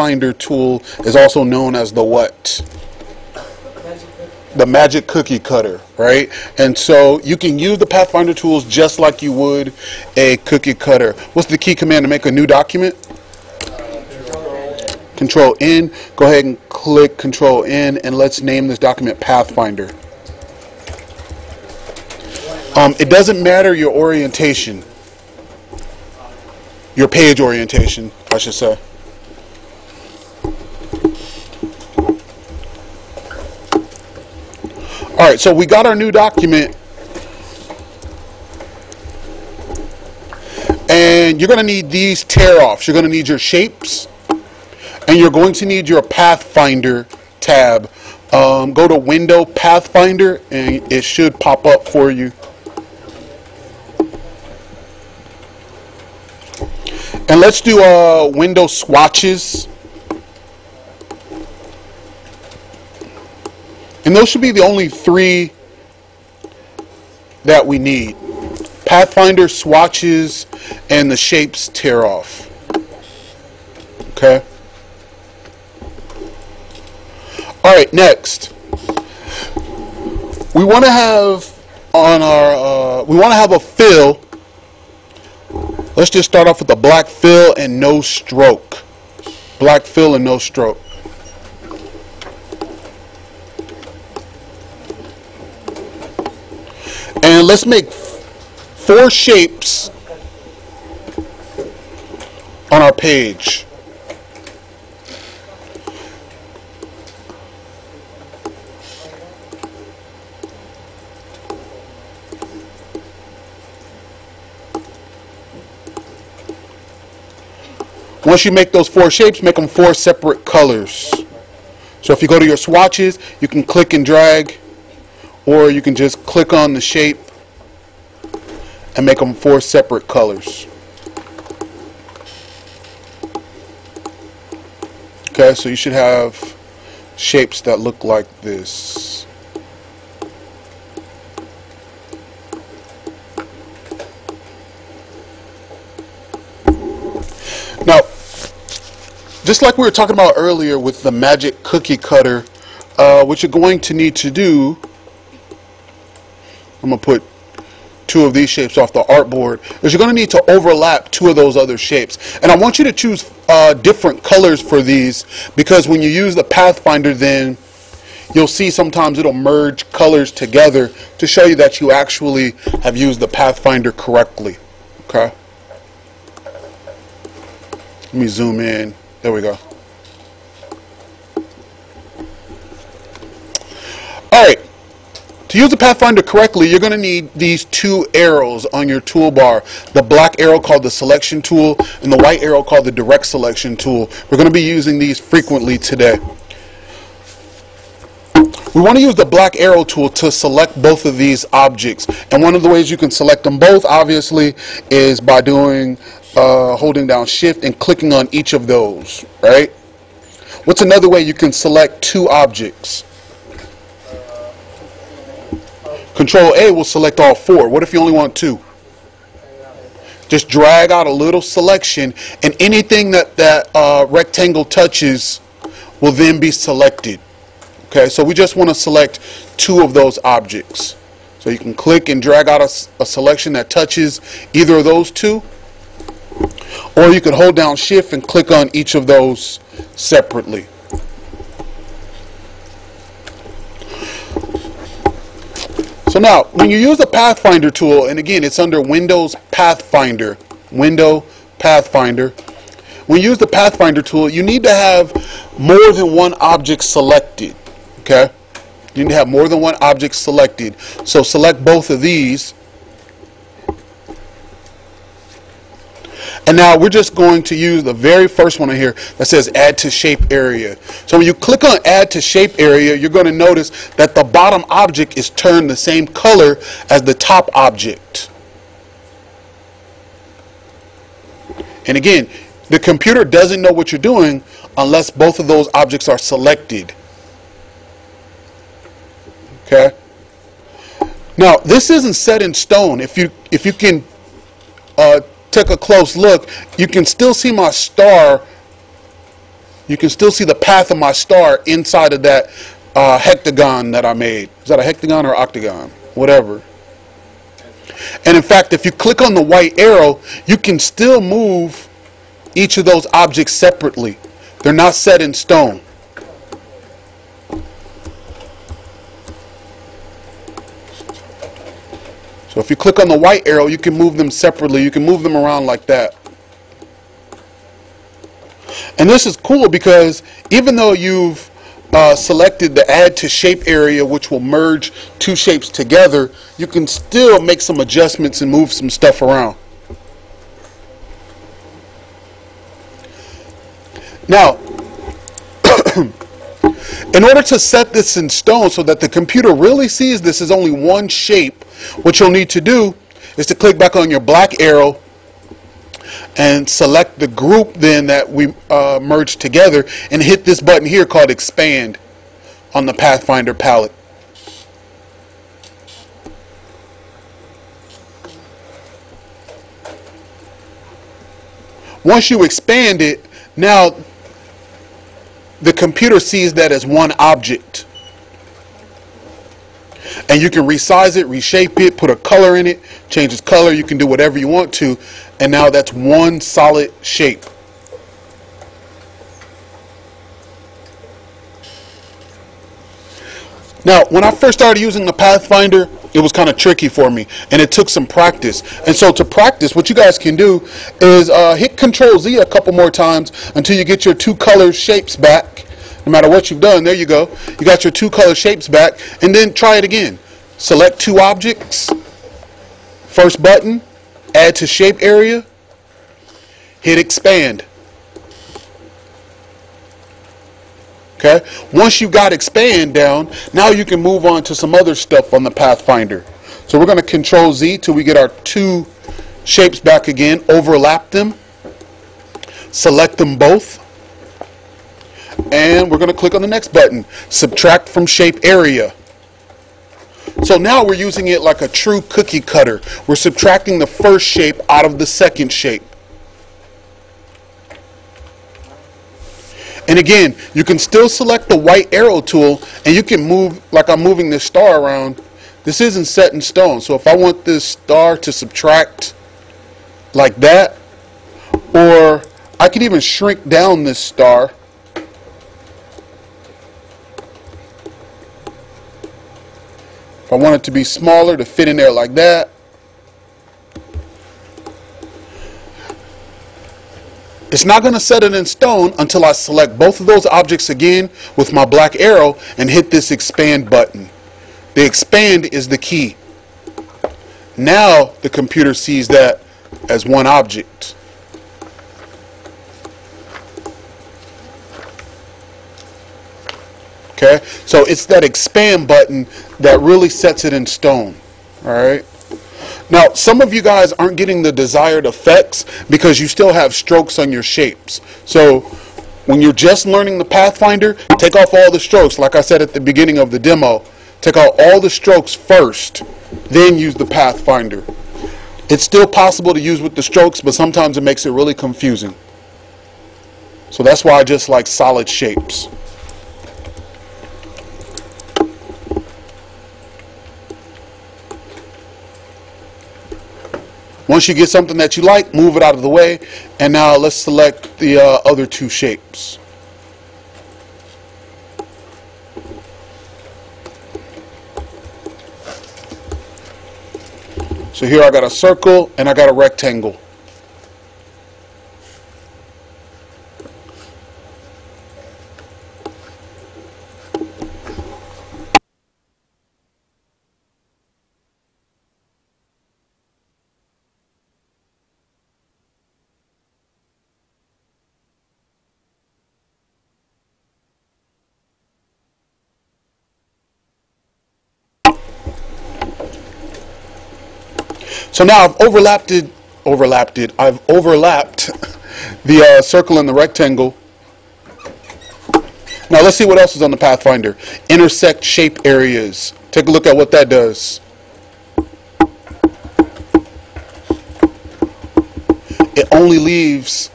Pathfinder tool is also known as the what? The magic cookie cutter, right? And so you can use the Pathfinder tools just like you would a cookie cutter. What's the key command to make a new document? Control N. Go ahead and click Control N, and let's name this document Pathfinder. It doesn't matter your orientation, your page orientation, I should say. All right, so we got our new document, and you're going to need these tear-offs. You're going to need your shapes, and you're going to need your Pathfinder tab. Go to Window Pathfinder, and it should pop up for you. And let's do window swatches. And those should be the only three that we need. Pathfinder, swatches, and the shapes tear off. Okay. All right, next. We want to have on our we want to have a fill. Let's just start off with the black fill and no stroke. Black fill and no stroke. And let's make 4 shapes on our page. Once you make those 4 shapes, make them 4 separate colors. So if you go to your swatches, you can click and drag, or you can just click on the shape and make them 4 separate colors. Okay, so you should have shapes that look like this. Now, just like we were talking about earlier with the magic cookie cutter, what you're going to need to do, I'm going to put 2 of these shapes off the artboard, is you're going to need to overlap 2 of those other shapes. And I want you to choose different colors for these, because when you use the Pathfinder, then you'll see sometimes it'll merge colors together to show you that you actually have used the Pathfinder correctly. Okay. Let me zoom in. There we go. All right. To use the Pathfinder correctly, you're going to need these 2 arrows on your toolbar. The black arrow called the selection tool and the white arrow called the direct selection tool. We're going to be using these frequently today. We want to use the black arrow tool to select both of these objects. And one of the ways you can select them both, obviously, is by doing holding down Shift and clicking on each of those, right? What's another way you can select 2 objects? Control A will select all 4. What if you only want 2? Just drag out a little selection, and anything that rectangle touches will then be selected. Okay, so we just want to select 2 of those objects. So you can click and drag out a selection that touches either of those 2. Or you could hold down Shift and click on each of those separately. So now, when you use the Pathfinder tool, and again, it's under Windows Pathfinder, Window Pathfinder. When you use the Pathfinder tool, you need to have more than one object selected. Okay? You need to have more than one object selected. So select both of these. And now we're just going to use the very first one here that says Add to Shape Area. So when you click on Add to Shape Area, you're going to notice that the bottom object is turned the same color as the top object. And again, the computer doesn't know what you're doing unless both of those objects are selected. Okay? Now, this isn't set in stone. If you can take a close look, you can still see my star You can still see the path of my star inside of that hectagon that I made. Is that a hectagon or octagon? Whatever. And in fact, if you click on the white arrow, you can still move each of those objects separately. They're not set in stone. So if you click on the white arrow, you can move them separately. You can move them around like that. And this is cool because even though you've selected the add to shape area, which will merge two shapes together, you can still make some adjustments and move some stuff around. Now, in order to set this in stone so that the computer really sees this is only one shape, what you'll need to do is to click back on your black arrow and select the group then that we merged together and hit this button here called expand on the Pathfinder palette. Once you expand it, now the computer sees that as one object. And you can resize it, reshape it, put a color in it, change its color. You can do whatever you want to. And now that's one solid shape. Now, when I first started using the Pathfinder, it was kind of tricky for me, and it took some practice. And so to practice, what you guys can do is hit Control Z a couple more times until you get your two color shapes back. No matter what you've done, there you go. You got your two color shapes back, and then try it again. Select two objects, first button, add to shape area, hit expand. Okay. Once you got expand down, now you can move on to some other stuff on the Pathfinder. So we're going to Control Z till we get our two shapes back again, overlap them, select them both, and we're going to click on the next button, subtract from shape area. So now we're using it like a true cookie cutter. We're subtracting the first shape out of the second shape. And again, you can still select the white arrow tool and you can move like I'm moving this star around. This isn't set in stone. So if I want this star to subtract like that, or I could even shrink down this star. If I want it to be smaller to fit in there like that. It's not going to set it in stone until I select both of those objects again with my black arrow and hit this expand button. The expand is the key. Now the computer sees that as one object. Okay, so it's that expand button that really sets it in stone. All right. Now, some of you guys aren't getting the desired effects because you still have strokes on your shapes. So when you're just learning the Pathfinder, take off all the strokes. Like I said at the beginning of the demo, take out all the strokes first, then use the Pathfinder. It's still possible to use with the strokes, but sometimes it makes it really confusing. So that's why I just like solid shapes. Once you get something that you like, move it out of the way. And now let's select the other two shapes. So here I got a circle and I got a rectangle. So now I've overlapped the circle and the rectangle. Now let's see what else is on the Pathfinder. Intersect shape areas. Take a look at what that does. It only leaves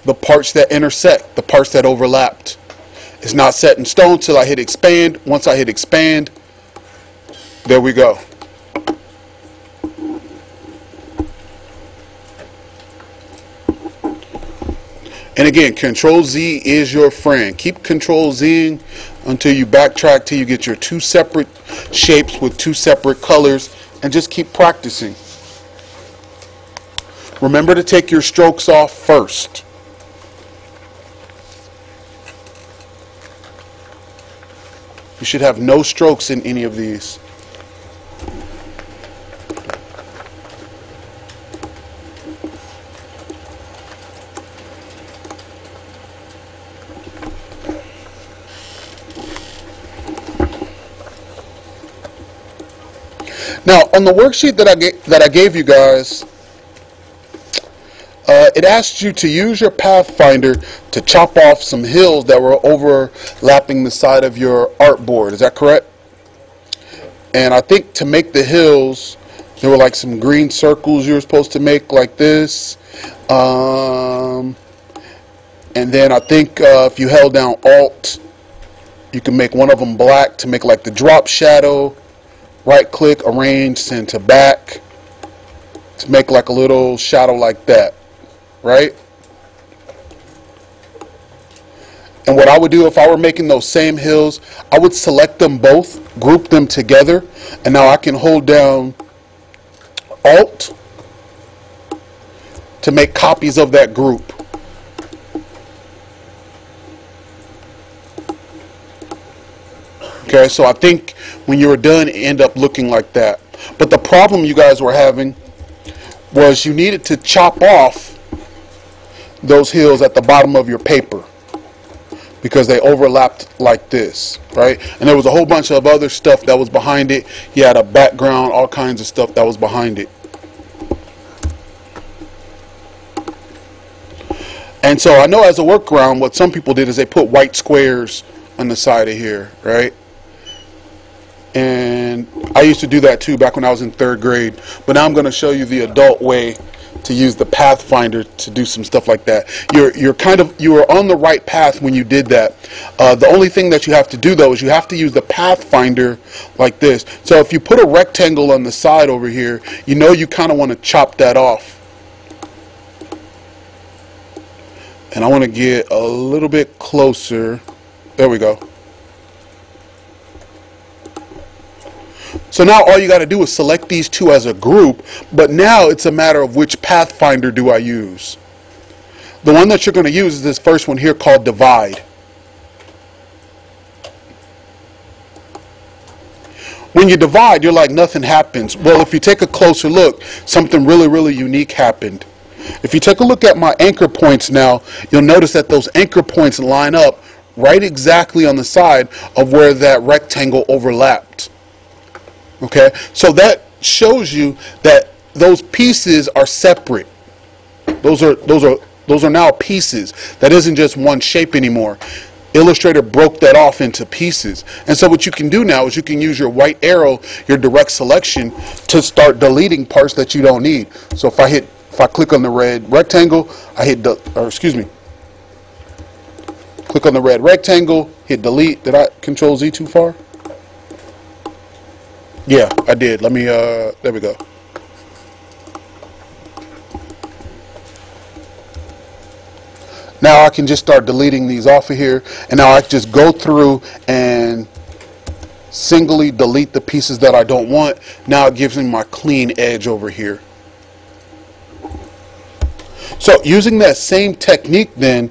the parts that intersect, the parts that overlapped. It's not set in stone till I hit expand. Once I hit expand, there we go. And again, Control Z is your friend. Keep Control Zing until you backtrack till you get your two separate shapes with two separate colors, and just keep practicing. Remember to take your strokes off first. You should have no strokes in any of these. Now, on the worksheet that I gave you guys, it asked you to use your Pathfinder to chop off some hills that were overlapping the side of your artboard. Is that correct? And I think to make the hills, there were like some green circles you were supposed to make like this. And then I think if you held down Alt, you can make one of them black to make like the drop shadow. Right click, arrange, send to back to make like a little shadow like that, right? And what I would do if I were making those same hills, I would select them both, group them together, and now I can hold down Alt to make copies of that group. Okay, so I think when you were done, it ended up looking like that. But the problem you guys were having was you needed to chop off those hills at the bottom of your paper because they overlapped like this, right? And there was a whole bunch of other stuff that was behind it. You had a background, all kinds of stuff that was behind it. And so I know as a workaround, what some people did is they put white squares on the side of here, right? And I used to do that too back when I was in 3rd grade. But now I'm going to show you the adult way to use the Pathfinder to do some stuff like that. You were on the right path when you did that. The only thing that you have to do though is you have to use the Pathfinder like this. So if you put a rectangle on the side over here, you know you kind of want to chop that off. And I want to get a little bit closer. There we go. So now all you got to do is select these two as a group, but now it's a matter of which Pathfinder do I use. The one that you're going to use is this first one here called Divide. When you divide, you're like nothing happens. Well, if you take a closer look, something really unique happened. If you take a look at my anchor points now, you'll notice that those anchor points line up right exactly on the side of where that rectangle overlapped. Okay, so that shows you that those pieces are separate. Those are now pieces. That isn't just one shape anymore. Illustrator broke that off into pieces. And so what you can do now is you can use your white arrow, your direct selection, to start deleting parts that you don't need. So if I click on the red rectangle, click on the red rectangle, hit delete. Did I Control Z too far? Yeah, I did. Let me, there we go. Now I can just start deleting these off of here. And now I can just go through and singly delete the pieces that I don't want. Now it gives me my clean edge over here. So using that same technique then,